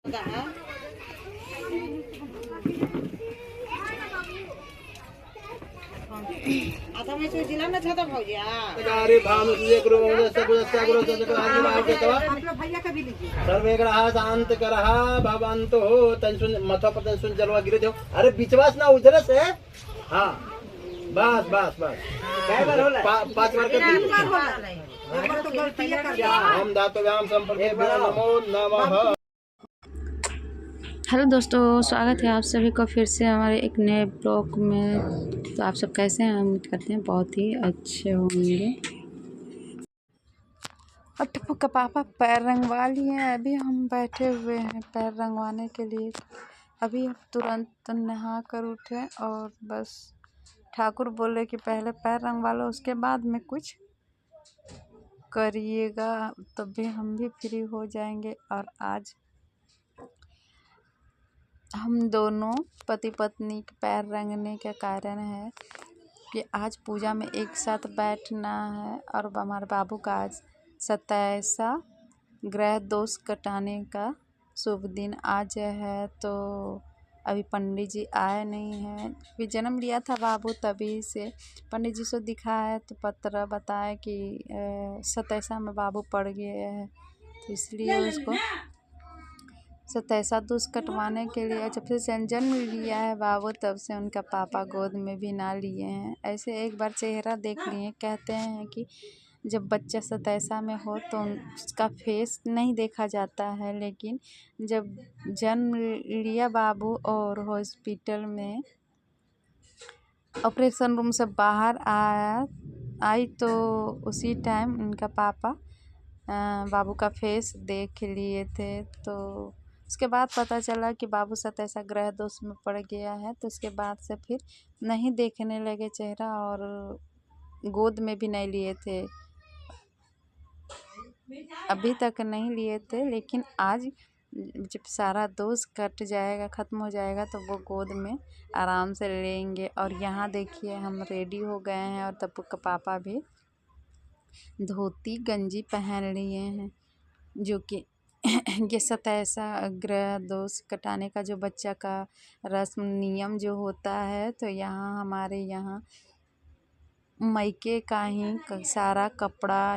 आता मैं तो जिला में था तो भौजिया अरे भानु तुझे करो सब करो तो आज बात के तवा मतलब भैया का भी लीजिए सर्वे ग्रह शांत करहा भवंतो तंसुन मथो पर तंसुन जलवा गिरे दो। अरे विश्वास ना उधर से हां बस बस बस काय बार होला 5 बार कर एक बार तो गलती कर दिया हम धातु व्यायाम संपर्क नमो नमः। हेलो दोस्तों, स्वागत है आप सभी को फिर से हमारे एक नए ब्लॉग में। तो आप सब कैसे हैं? उम्मीद करते हैं बहुत ही अच्छे होंगे। और टप्पू का पापा पैर रंगवा लिए हैं। अभी हम बैठे हुए हैं पैर रंगवाने के लिए। अभी हम तुरंत नहा कर उठे और बस ठाकुर बोले कि पहले पैर रंगवा लो, उसके बाद में कुछ करिएगा, तभी हम भी फ्री हो जाएंगे। और आज हम दोनों पति पत्नी के पैर रंगने का कारण है कि आज पूजा में एक साथ बैठना है। और हमारे बाबू का आज 27वां ग्रह दोष कटाने का शुभ दिन आज है। तो अभी पंडित जी आए नहीं हैं, क्योंकि जन्म लिया था बाबू तभी से पंडित जी से दिखा है तो पत्र बताए कि 27वां में बाबू पड़ गया है, तो इसलिए उसको 27वां दोष कटवाने के लिए जब से जन्म लिया है बाबू तब से उनका पापा गोद में भी ना लिए हैं। ऐसे एक बार चेहरा देख लिए। कहते हैं कि जब बच्चा 27वां में हो तो उसका फेस नहीं देखा जाता है, लेकिन जब जन्म लिया बाबू और हॉस्पिटल में ऑपरेशन रूम से बाहर आई तो उसी टाइम उनका पापा बाबू का फेस देख लिए थे। तो उसके बाद पता चला कि बाबू 27वां ग्रह दोष में पड़ गया है। तो उसके बाद से फिर नहीं देखने लगे चेहरा और गोद में भी नहीं लिए थे, अभी तक नहीं लिए थे। लेकिन आज जब सारा दोष कट जाएगा, ख़त्म हो जाएगा, तो वो गोद में आराम से लेंगे। और यहाँ देखिए हम रेडी हो गए हैं और तब का पापा भी धोती गंजी पहन लिए हैं, जो कि ये 27वां ग्रह दोष कटाने का जो बच्चा का रस्म नियम जो होता है। तो यहाँ हमारे यहाँ मायके का ही सारा कपड़ा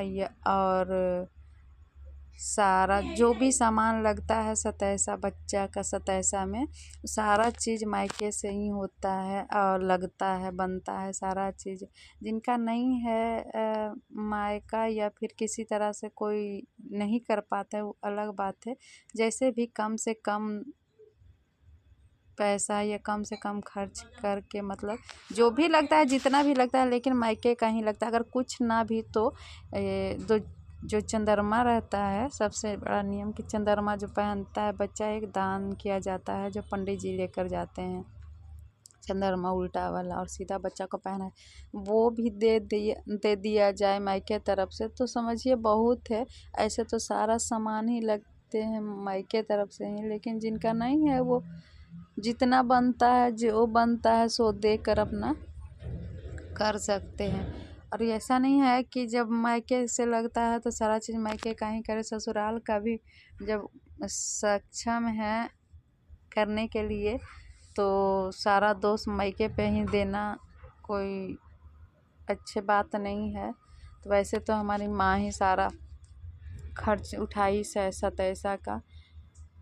और सारा जो भी सामान लगता है 27वां बच्चा का 27वां में, सारा चीज़ मायके से ही होता है और लगता है, बनता है सारा चीज़। जिनका नहीं है मायका या फिर किसी तरह से कोई नहीं कर पाता है, वो अलग बात है। जैसे भी कम से कम पैसा या कम से कम खर्च करके, मतलब जो भी लगता है, जितना भी लगता है, लेकिन मायके का ही लगता है। अगर कुछ ना भी तो जो चंद्रमा रहता है, सबसे बड़ा नियम कि चंद्रमा जो पहनता है बच्चा, एक दान किया जाता है जो पंडित जी लेकर जाते हैं। चंद्रमा उल्टा वाला और सीधा बच्चा को पहना है, वो भी दे दिया जाए मायके तरफ से, तो समझिए बहुत है। ऐसे तो सारा सामान ही लगते हैं मायके तरफ से ही, लेकिन जिनका नहीं है वो जितना बनता है, जो बनता है सो देकर अपना कर सकते हैं। और ऐसा नहीं है कि जब मायके से लगता है तो सारा चीज़ मायके का ही करे। ससुराल का भी जब सक्षम है करने के लिए तो सारा दोष मायके पे ही देना कोई अच्छी बात नहीं है। तो वैसे तो हमारी माँ ही सारा खर्च उठाई 27वां का।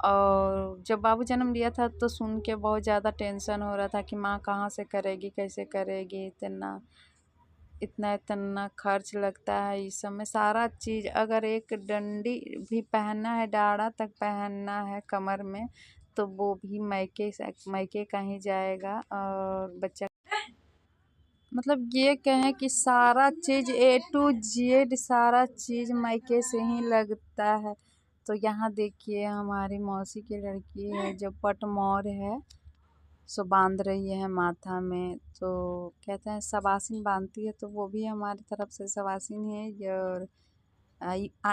और जब बाबू जन्म लिया था तो सुन के बहुत ज़्यादा टेंशन हो रहा था कि माँ कहाँ से करेगी, कैसे करेगी, इतना खर्च लगता है इस समय। सारा चीज़, अगर एक डंडी भी पहनना है, डाढ़ा तक पहनना है कमर में, तो वो भी मायके का ही जाएगा। और बच्चा मतलब ये कहें कि सारा चीज़ A to Z सारा चीज़ मायके से ही लगता है। तो यहाँ देखिए हमारी मौसी की लड़की है जो पटमौर है, सो बांध रही है माथा में। तो कहते हैं सवासिन बांधती है, तो वो भी हमारी तरफ से सवासिन है। और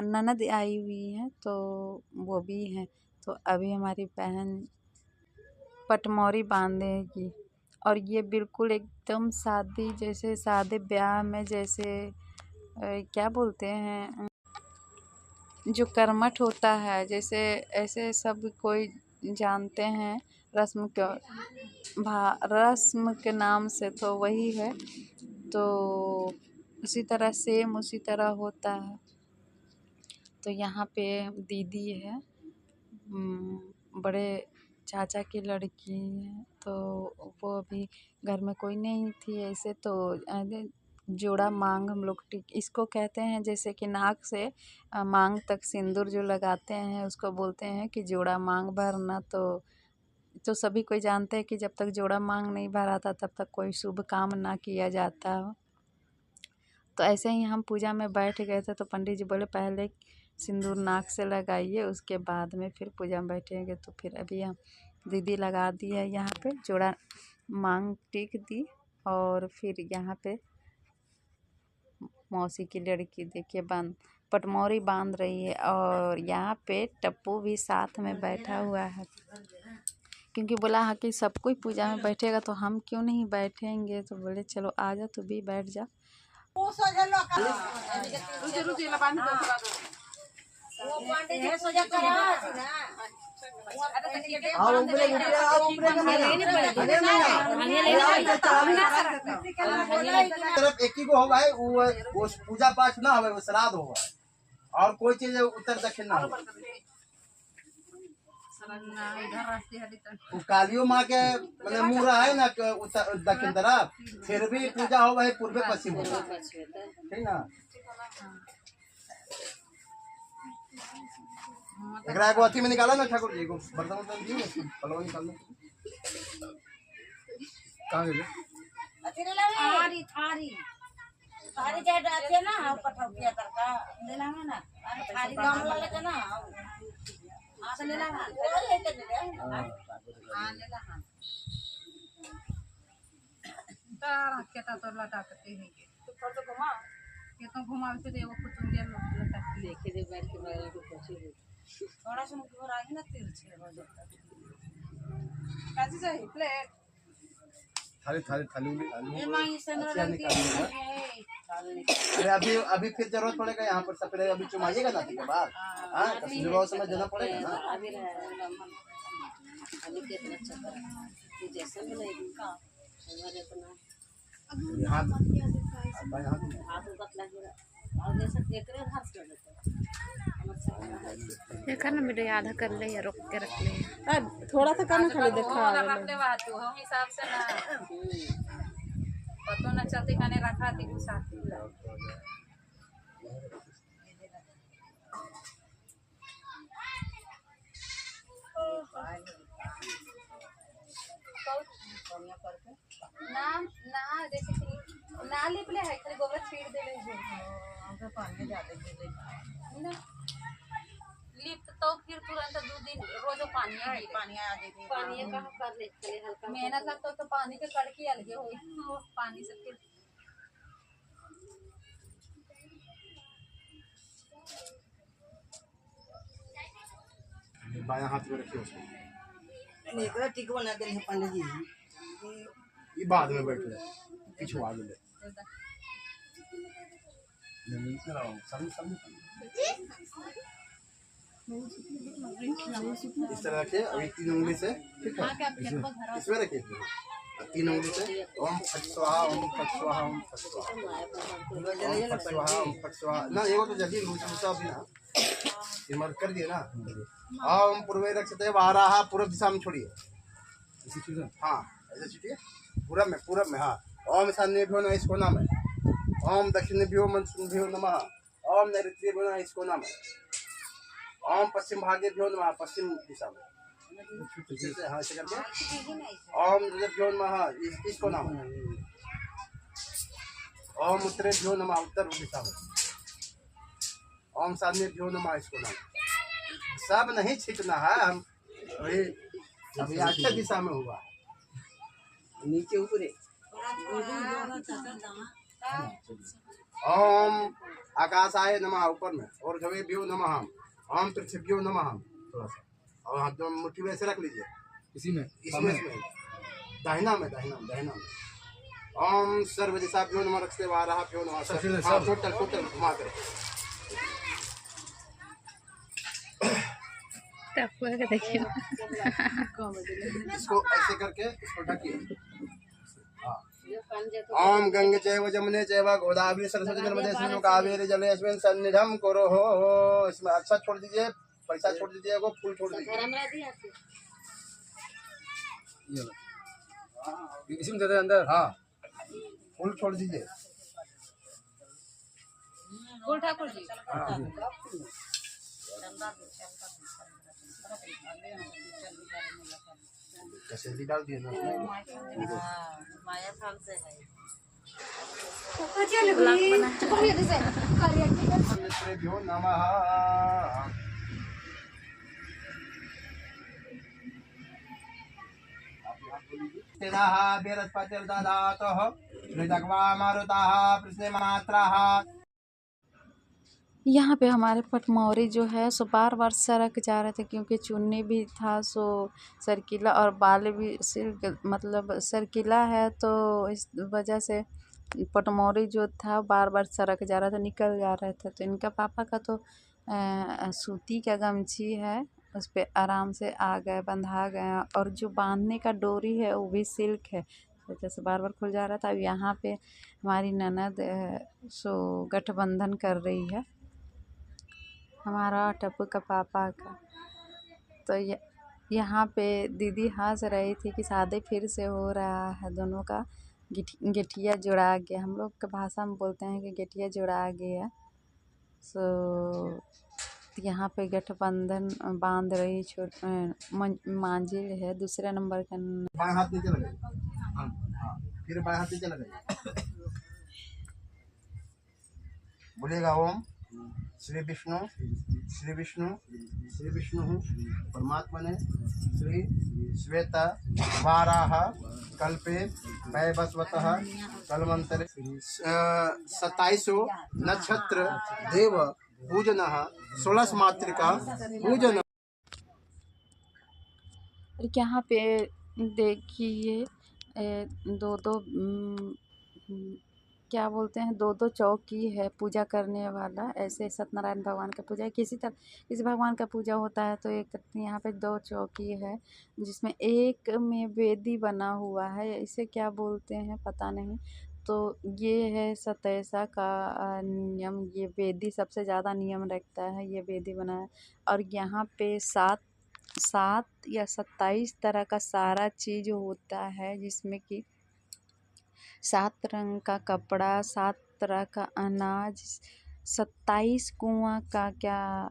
ननद आई हुई है तो वो भी है। तो अभी हमारी बहन पटमौरी बांधेगी। और ये बिल्कुल एकदम शादी जैसे, शादी ब्याह में जैसे क्या बोलते हैं, जो कर्मठ होता है, जैसे ऐसे सब कोई जानते हैं रस्म रस्म के नाम से, तो वही है। तो उसी तरह सेम उसी तरह होता है। तो यहाँ पे दीदी है, बड़े चाचा की लड़की है, तो वो अभी घर में कोई नहीं थी ऐसे, तो जोड़ा मांग हम लोग इसको कहते हैं, जैसे कि नाक से मांग तक सिंदूर जो लगाते हैं उसको बोलते हैं कि जोड़ा मांग भरना। तो सभी कोई जानते हैं कि जब तक जोड़ा मांग नहीं भराता तब तक कोई शुभ काम ना किया जाता हो। तो ऐसे ही हम पूजा में बैठ गए थे, तो पंडित जी बोले पहले सिंदूर नाक से लगाइए, उसके बाद में फिर पूजा में बैठेंगे। तो फिर अभी हम दीदी लगा दी है यहाँ पे जोड़ा मांग टिक दी, और फिर यहाँ पे मौसी की लड़की देखिए पटमौरी बांध रही है, और यहाँ पे टप्पू भी साथ में बैठा हुआ है, क्योंकि बोला है कि सब कोई पूजा में बैठेगा तो हम क्यों नहीं बैठेंगे। तो बोले चलो आ जा, तू भी बैठ जा। सिर्फ एक ही को होगा है, वो पूजा पाठ ना हो, वो श्राद्ध होगा, और कोई चीज उत्तर दक्षिण ना हो। वो कालियो माँ के मतलब मुँह रहा है ना उत्तर दक्षिण तरफ, फिर भी पूजा होगा है पूर्व पश्चिम होगा, ठीक ना। एक अथी में निकाला ना ठाकुर जी को, बर्तन वर्तन दिए पलवा निकालना कहाँ गए? थारी थारी थारी चाहे डालते ना हम पठौतिया करका लेना है ना, थारी काम लगे ना आसे लेना है, वो लेके दे हां लेना हां तारा केता तो लटाते हैं तो कर दो घुमा ये तो घुमावे से वो कुछ इंडियन लटा लेके दे बैठ के बैठ के पहुंचे थोड़ा सा मुझे और आगे ना 3-6 बजे तक कैसे चाहिए प्लेट थाली ये मांगी सनरा लगती है। अरे अभी फिर जरूरत पड़ेगा यहाँ पर सब, अभी चुमाइएगा ना के बाद, हाँ तो समय देना पड़ेगा ना। अभी कितना चक्कर है जैसे भी नहीं का हमारे अपना यहाँ हाथ बतला के और जैसे एकरे घास कर देते देखा ना वीडियो आधा कर ले या रोक के रख ले, थोड़ा सा करना खाली देखा रख ले बात तू हम हिसाब से ना पतो ना चलते कने रखा थी कुछ साथ नाम ना जैसे कि ना लिप ले है खाली गोबर छीड़ दे ले जो हमसे पानी ज्यादा दे ले ना लिप तो फिर तुरंत 2 दिन रोज पानी आ जाती पानी कहां कर ले चले हल्का मेहनत लगता तो पानी के कड़की अलगे होई पानी से फिर बायां हाथ में रखिए उसको, एकरा टिक बना दे पंडित जी ये बाद में बैठ ले पीछे आगे ले इस तरह रखिए। अभी 3 उंगली से, ठीक है, इसमें रखिए 3 उंगली से ओम फट स्वाहा ओम फट स्वाहा ओम फट स्वाहा ओम फट स्वाहा ओम फट स्वाहा ना, ये तो जल्दी दूसरा भी ना मत कर दिए ना। ओम पूर्वे रक्षते वाराहा, पूर्व दिशा में छोड़िए, हाँ ऐसे छुटिए पूरब में हाँ। ओम ईशान्येभ्यो नमः, इसको नाम है। ओम दक्षिणेभ्यो मंत्रेभ्यो नमः, ओम नैऋत्येभ्यो नमः, इसको नाम है। ओम पश्चिम भागेभ्यो नमः, पश्चिम दिशा में हाँ ऐसे करके। ओम उत्तरेभ्यो नमः, इसको नाम है। ओम उत्तरेभ्यो नमः, उत्तर दिशा में। ओम सामनेभ्यो नमः, इसको नाम है। सब नहीं छिटना है, हम अभी 8 दिशा में हुआ, नीचे ऊपर। ओम आकाशाय नमः, ऊपर में। और ऊर्ध्वेभ्यो नमः, ओम पृथ्वीभ्यो नमः, थोड़ा सा और हाथ जो मुट्ठी में ऐसे रख लीजिए, इसी में इसमें दाहिना में ओम सर्व दिशाभ्यो नमः, रक्षते वाराभ्यो नमः, टोटल घुमा कर टप्पू के देखिए इसको ऐसे करके इसको ढकिए। ओम गंगे चैव जमुने चैव गोदावरी सरस्वती नर्मदे सिंधु कावेरी जलेस्मिन् सन्निधं कुरु हो। इसमें अच्छा छोड़ दीजिए, पैसा छोड़ दीजिए, वो फूल छोड़ दीजिए। इसी में दे दे अंदर। हाँ, फूल छोड़ दीजिए। फूल ठाकुर जी कैसे डाल दिए ना। माया थाल से है। श्रीभ्यो नमः। तेनाः बृहस्पतिर्दधातुः ऋतग्वा मारुताः प्रश्नमात्राः। यहाँ पे हमारे पटमौरी जो है सो बार बार सरक जा रहे थे, क्योंकि चुन्नी भी था सो सरकीला और बाल भी सिल्क मतलब सरकीला है, तो इस वजह से पटमौरी जो था बार बार सरक जा रहा था, निकल जा रहे थे। तो इनका पापा का तो सूती का गमछी है, उस पर आराम से आ गए, बंधा गए, और जो बांधने का डोरी है वो भी सिल्क है, जैसे बार बार खुल जा रहा था। अब यहाँ पे हमारी ननद सो गठबंधन कर रही है, हमारा टप्पू का पापा का। तो यहाँ पे दीदी हंस रही थी कि शादी फिर से हो रहा है, दोनों का गेठिया जुड़ा गया। हम लोग के भाषा में बोलते हैं कि गेठिया जुड़ा गया। सो यहाँ पे गठबंधन बांध रही मांझिल है, दूसरे नंबर का। बाएं हाथ नीचे लगाइए। हाँ, फिर बाएं हाथ नीचे लगाइए। बोलिएगा ओम श्री विष्णु श्री विष्णु श्री विष्णु परमात्मा ने श्री श्वेता वाराह कल्पे वैवस्वतः कलमंतरे 27 नक्षत्र देव पूजन 16 मातृका पूजन। यहाँ पे देखिए दो क्या बोलते हैं, दो चौकी है पूजा करने वाला। ऐसे सत्यनारायण भगवान का पूजा है, किसी भगवान का पूजा होता है तो एक यहाँ पे 2 चौकी है, जिसमें एक में वेदी बना हुआ है, इसे क्या बोलते हैं पता नहीं। तो ये है सतैसा का नियम, ये वेदी सबसे ज़्यादा नियम रखता है, ये वेदी बना है। और यहाँ पे 7 या 27 तरह का सारा चीज़ होता है, जिसमें कि 7 रंग का कपड़ा, 7 तरह का अनाज, 27 कुआं का क्या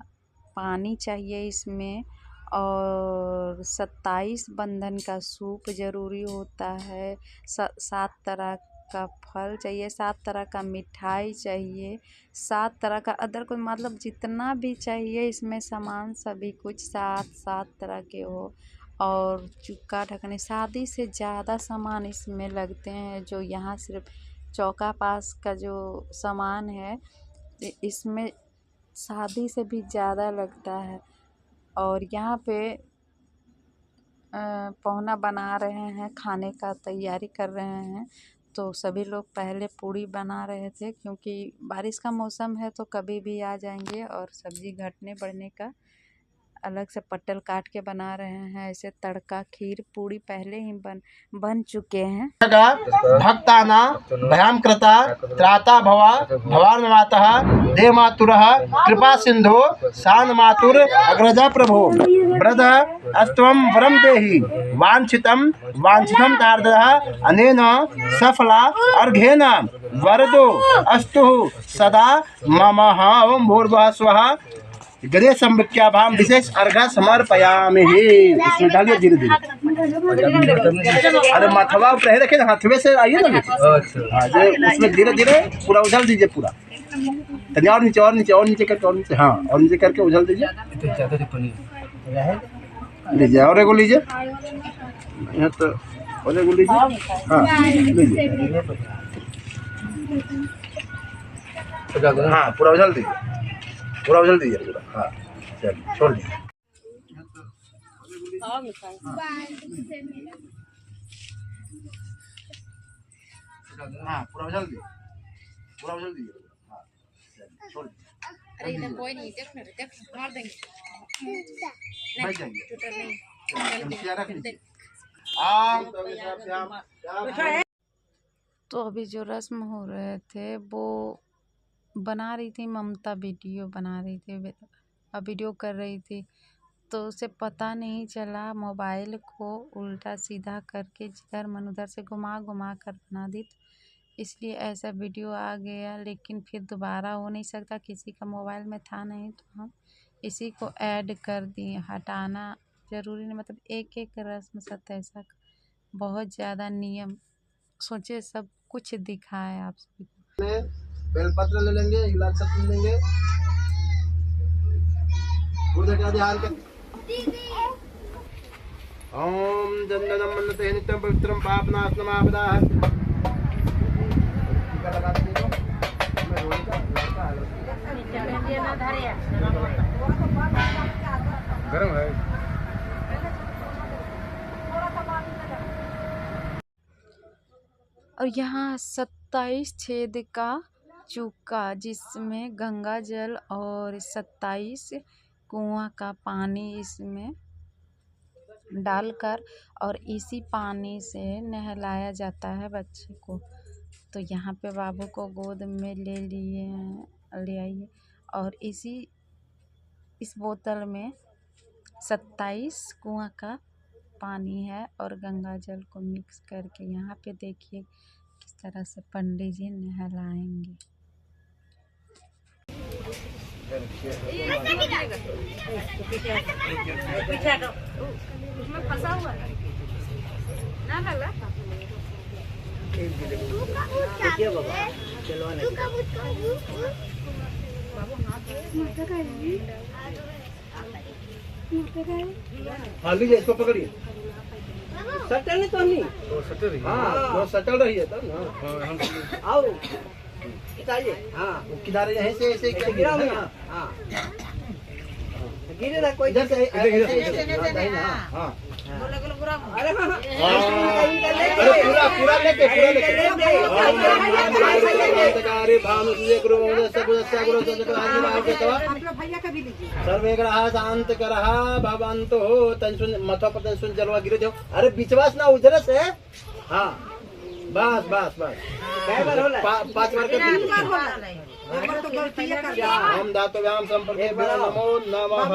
पानी चाहिए इसमें, और 27 बंधन का सूप ज़रूरी होता है, 7 तरह का फल चाहिए, 7 तरह का मिठाई चाहिए, 7 तरह का अदर को मतलब जितना भी चाहिए इसमें सामान सभी कुछ 7 तरह के हो। और चुक्का ढकने, शादी से ज़्यादा सामान इसमें लगते हैं। जो यहाँ सिर्फ चौका पास का जो सामान है इसमें शादी से भी ज़्यादा लगता है। और यहाँ पे पौना बना रहे हैं, खाने का तैयारी कर रहे हैं। तो सभी लोग पहले पूड़ी बना रहे थे, क्योंकि बारिश का मौसम है तो कभी भी आ जाएंगे। और सब्ज़ी घटने बढ़ने का अलग से पट्टल काट के बना रहे हैं। ऐसे तड़का खीर पूड़ी पहले ही बन चुके हैं। भक्ताना भयाम कृता त्राता भवा भवान्मातः देवमातुरः कृपा सिंधु सान मातुर अग्रजा प्रभो व्रत अस्तवम वरम देहि वांछितम तार्दः अनेन सफला अर्घेन वरदो अस्तु सदा मम। ओम भूर्भुवः स्वः गणेश संविख्याभाम विशेष अर्घा समर्पयामि। इसमें डालिए धीरे धीरे। अरे माथवा पे रखे ना, हाथवे से आइए ना। हाँ, उसमें धीरे धीरे पूरा उछल दीजिए, पूरा तनिया और नीचे करके, और नीचे, हाँ, और नीचे करके उछल दीजिए। लीजिए और एगो लीजिए, यहाँ तो और एगो लीजिए। हाँ लीजिए, हाँ पूरा उछल दीजिए, पूरा। हाँ चलिए, छोड़ दीजिए। हाँ पूरा उछल दीजिए, हाँ चलिए, छोड़ दीजिए। अरे इधर कोई नहीं, देख मार देंगे। बैठ जाइए। चमचिया रख लीजिए। आम तो अभी सब क्या तो अभी जो रस्म हो रहे थे वो बना रही थी ममता, वीडियो बना रही थी, अब वीडियो कर रही थी तो उसे पता नहीं चला, मोबाइल को उल्टा सीधा करके जिधर मन उधर से घुमा घुमा कर बना दी, इसलिए ऐसा वीडियो आ गया। लेकिन फिर दोबारा हो नहीं सकता, किसी का मोबाइल में था नहीं तो हम इसी को ऐड कर दिए। हटाना ज़रूरी नहीं, मतलब एक एक रस्म सत्य ऐसा बहुत ज़्यादा नियम, सोचे सब कुछ दिखाए आप सभी को। बेलपत्र ले लेंगे, इलायची ले लेंगे, ओम चंदनम मन्नते नित्यम पवित्रम पापनाशनम आपदाः। टीका लगा दीजिए। मैं रोटी का लड़का है, गरम है। और यहाँ 27 छेद का चूका जिसमें गंगा जल और 27 कुआं का पानी इसमें डालकर और इसी पानी से नहलाया जाता है बच्चे को। तो यहाँ पे बाबू को गोद में ले आइए और इस बोतल में 27 कुआं का पानी है और गंगा जल को मिक्स करके यहाँ पे देखिए किस तरह से पंडित जी नहलाएंगे। उसमें फंसा हुआ है ना लग रहा हाँ लीजिए, इसको पकड़िए। सटल तो नहीं, सटल रही, हाँ सटल रही है तब ना। आओ उतारिए, हाँ किनारे ऐसे ऐसे गिरा हुआ, हाँ गिरे ना कोई, इधर से ऐसे ना, हाँ अरे पूरा पूरा लेके सर्वे ग्रहा शांत करहा भवन्तु तंसुन मथो पर तंसुन जलवा गिरे दो। अरे बिचवास ना उधर से, हाँ बस बस बस 5 बार कर दीजिए। हम दातव्याम संपर्के नमो नमः।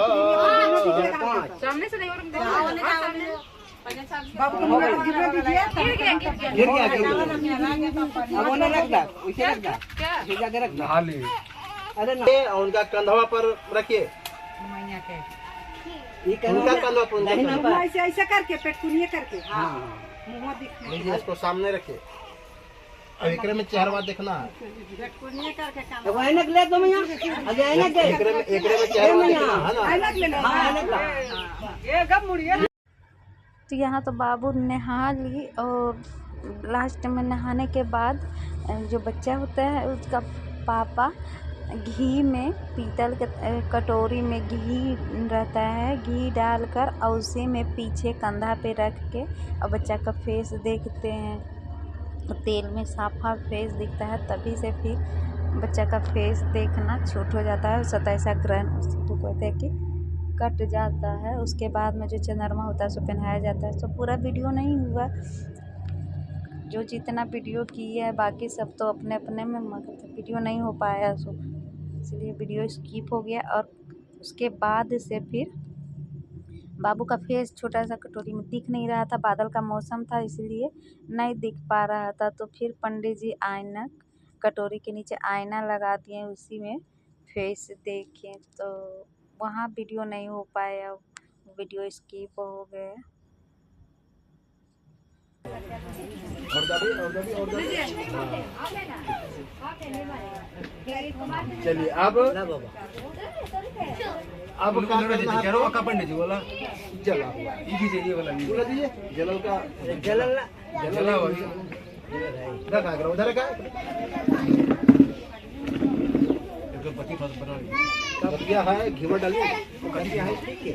सामने से नहीं और गिर गया अब उन्हें रख दा, उसे रख दा, भिगा के रख दा। अरे उनका कंधवा पर रखिए, उनका कंधवा पर ऐसे ऐसे करके पेटकुनिए करके, हाँ मुंह दिखना, इसको सामने रखिए। अब एकरे में चेहरा देखना है, पेटकुनिए करके अब ऐनक ले तुम यहाँ, अरे ऐनक एकरे में चेहरा देखना है ना, ऐनक ले लो, हाँ ऐनक ये गप मुड़िए। तो यहाँ तो बाबू नहा ली और लास्ट में नहाने के बाद जो बच्चा होता है उसका पापा घी में, पीतल के कटोरी में घी रहता है, घी डालकर और उसी में पीछे कंधा पे रख के और बच्चा का फेस देखते हैं, तो तेल में साफा फेस दिखता है, तभी से फिर बच्चा का फेस देखना छूट हो जाता है। सताइसा ग्रहण उसी को कहते हैं कि कट जाता है। उसके बाद में जो चंद्रमा होता है उसको पहनाया जाता है। तो पूरा वीडियो नहीं हुआ, जो जितना वीडियो किया है, बाकी सब तो अपने अपने में मतलब वीडियो नहीं हो पाया, सो इसलिए वीडियो स्किप हो गया। और उसके बाद से फिर बाबू का फेस छोटा सा कटोरी में दिख नहीं रहा था, बादल का मौसम था इसलिए नहीं दिख पा रहा था। तो फिर पंडित जी आईना कटोरी के नीचे आईना लगा दिए, उसी में फेस देखें, तो वहाँ वीडियो नहीं हो पाया, वीडियो स्किप हो गया। चलिए अब जलो का पंडित जी बोला, जला ये वाला बोला दीजिए, जलो का जला रखा करो, उधर रखा पति फस बना कटिया है, घी में डालिए, वो कटिया है, ठीक है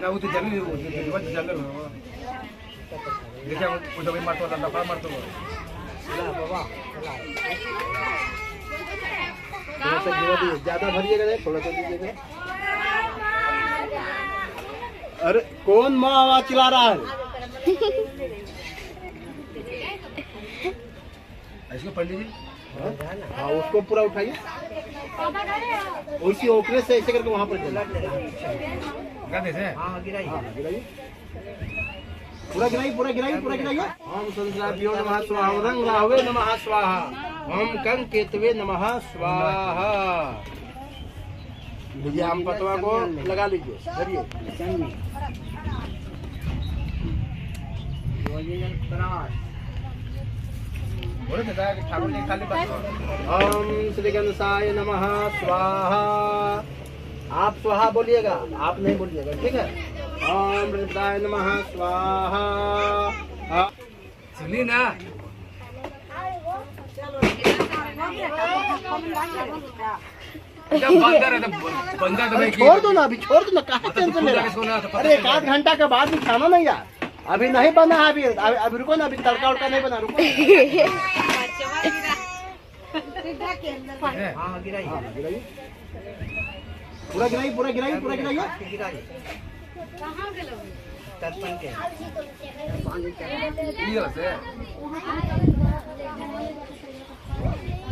ना, वो तो जल वो जल देखिए वो दवाई मारतो वाला लफा मारतो चला बाबा, थोड़ा सा घी दीजिए, ज्यादा भरिएगा नहीं, थोड़ा सा दीजिएगा। अरे कौन माँ आवाज चिल्ला रहा है? इसको पंडित जी, हाँ उसको पूरा उठाइए, उसी ओकरे से ऐसे करके वहाँ पर गिराइए, पूरा गिराइए। ओम संद्राभ्यो नमः स्वाहा, ओम रंग राहवे नमः स्वाहा, ओम कंक केतवे नमः स्वाहा। लीजिए आम पतवा को लगा लीजिए, धरिए। ओम श्री गणेशाय नमः स्वाहा। आप स्वाहा बोलिएगा, आप नहीं बोलिएगा, ठीक है। ओम गणेशाय नमः स्वाहा। सुनिए ना, बंदर है तो छोड़ दो ना, अभी छोड़ दो ना, कहाँ टेंशन ले रहा? अरे 1 घंटा के बाद भी खाना नहीं यार, अभी नहीं बना है, अभी रुको ना, अभी तड़का उड़का नहीं बना, रुको। हाँ गिराइए, पूरा गिराइए।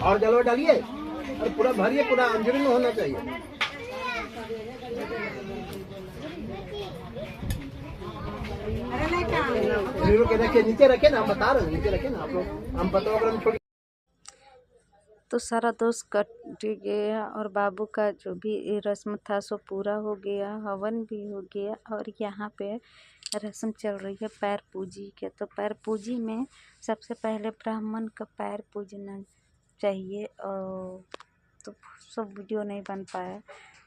और जलवा डालिए और पूरा भरिए, पूरा अंजलि में होना चाहिए। रखिए, नीचे रखे ना, हम बता रहे हैं, नीचे रखे ना आप लोग, हम पता अगर हम छोड़। तो सारा दोस्त कट गया और बाबू का जो भी रस्म था सो पूरा हो गया, हवन भी हो गया। और यहाँ पे रस्म चल रही है पैर पूजी के। तो पैर पूजी में सबसे पहले ब्राह्मण का पैर पूजना चाहिए, और तो सब वीडियो नहीं बन पाया,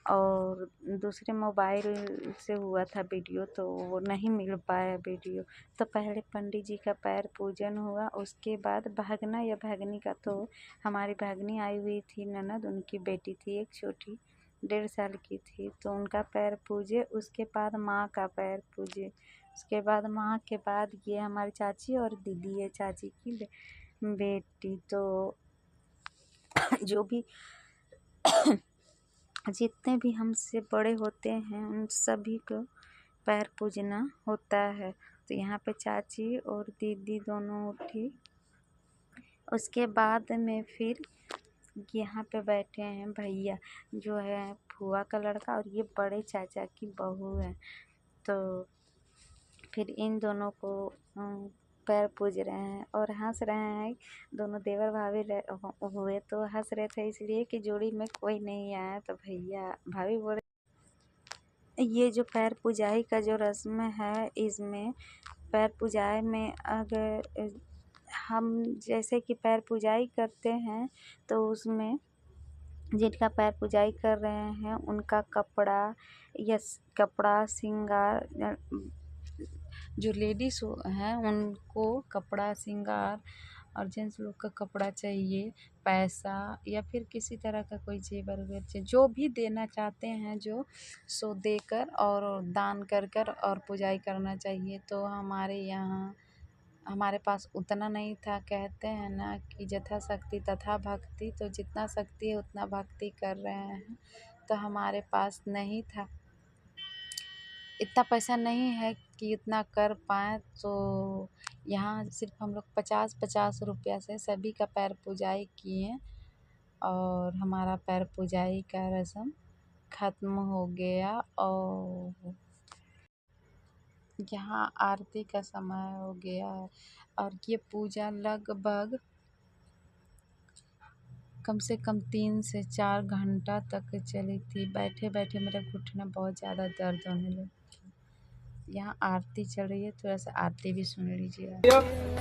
और दूसरे मोबाइल से हुआ था वीडियो तो वो नहीं मिल पाया वीडियो। तो पहले पंडित जी का पैर पूजन हुआ, उसके बाद भागना या भागनी का, तो हमारी भागनी आई हुई थी ननद, उनकी बेटी थी एक छोटी 1.5 साल की थी, तो उनका पैर पूजे। उसके बाद माँ का पैर पूजे, उसके बाद माँ के बाद ये हमारी चाची और दीदी है, चाची की बेटी। तो जो भी जितने भी हमसे बड़े होते हैं उन सभी को पैर पूजना होता है। तो यहाँ पे चाची और दीदी दोनों उठी। उसके बाद में फिर यहाँ पे बैठे हैं भैया, जो है फुआ का लड़का, और ये बड़े चाचा की बहू है। तो फिर इन दोनों को पैर पूज रहे हैं और हंस रहे हैं। दोनों देवर भाभी हुए तो हंस रहे थे, इसलिए कि जोड़ी में कोई नहीं आया। तो भैया भाभी बोले ये जो पैर पूजाई का जो रस्म है, इसमें पैर पूजाई में अगर हम जैसे कि पैर पूजाई करते हैं तो उसमें जिनका पैर पूजाई कर रहे हैं उनका कपड़ा श्रृंगार, जो लेडीज हैं उनको कपड़ा श्रृंगार, और जेंट्स लोग का कपड़ा चाहिए, पैसा या फिर किसी तरह का कोई जेवर वेवर चाहिए, जो भी देना चाहते हैं जो सो देकर और दान कर कर और पूजाई करना चाहिए। तो हमारे यहाँ हमारे पास उतना नहीं था, कहते हैं ना कि यथा शक्ति तथा भक्ति, तो जितना शक्ति है उतना भक्ति कर रहे हैं। तो हमारे पास नहीं था, इतना पैसा नहीं है कि उतना कर पाएँ। तो यहाँ सिर्फ हम लोग 50-50 रुपया से सभी का पैर पूजाई किए, और हमारा पैर पूजाई का रस्म ख़त्म हो गया। और यहाँ आरती का समय हो गया है, और ये पूजा लगभग कम से कम 3 से 4 घंटा तक चली थी। बैठे बैठे मेरा घुटना बहुत ज़्यादा दर्द होने लगा। यहाँ आरती चल रही है, थोड़ा सा आरती भी सुन लीजिए।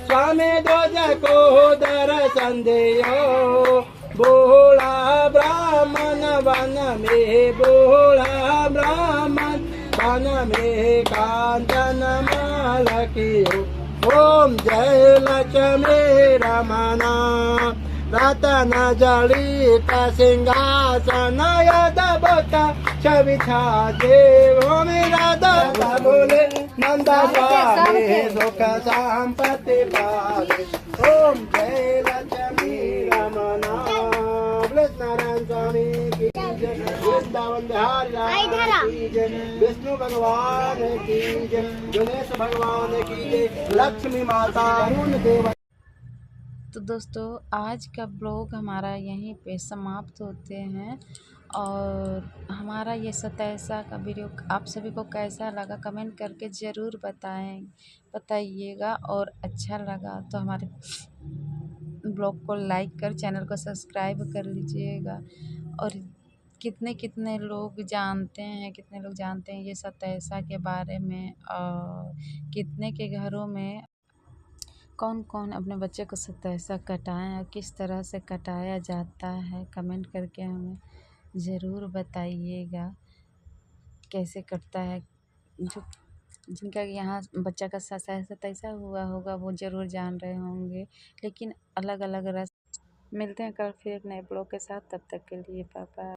स्वामी ध्वज को दर्शन देयो, बोला ब्राह्मण वन में, बोला ब्राह्मण वन में कांचन माल कियो। ओम जय लक्ष्मी रमना, रतन जड़ित सिंहासन यदबता छविछा देवो मेरा दादा बोले नंदा स्वामी सुख संपत्ति पावे। ओम जय लक्ष्मी रमना। अमृत नारायण स्वामी की जय, वृंदावन बिहारी लाल की जय, विष्णु भगवान की जय, गणेश भगवान की जय, लक्ष्मी माता देव। तो दोस्तों आज का ब्लॉग हमारा यहीं पे समाप्त होते हैं और हमारा ये 27 का वीडियो आप सभी को कैसा लगा कमेंट करके ज़रूर बताइएगा और अच्छा लगा तो हमारे ब्लॉग को लाइक कर चैनल को सब्सक्राइब कर लीजिएगा। और कितने लोग जानते हैं ये 27 के बारे में और कितने के घरों में कौन कौन अपने बच्चे को 27 कटाएं और किस तरह से कटाया जाता है कमेंट करके हमें ज़रूर बताइएगा कैसे कटता है। जो जिनका यहाँ बच्चा का 27 हुआ होगा वो ज़रूर जान रहे होंगे, लेकिन अलग अलग रस्म। मिलते हैं कल फिर एक नए ब्लॉग के साथ, तब तक के लिए बाय बाय।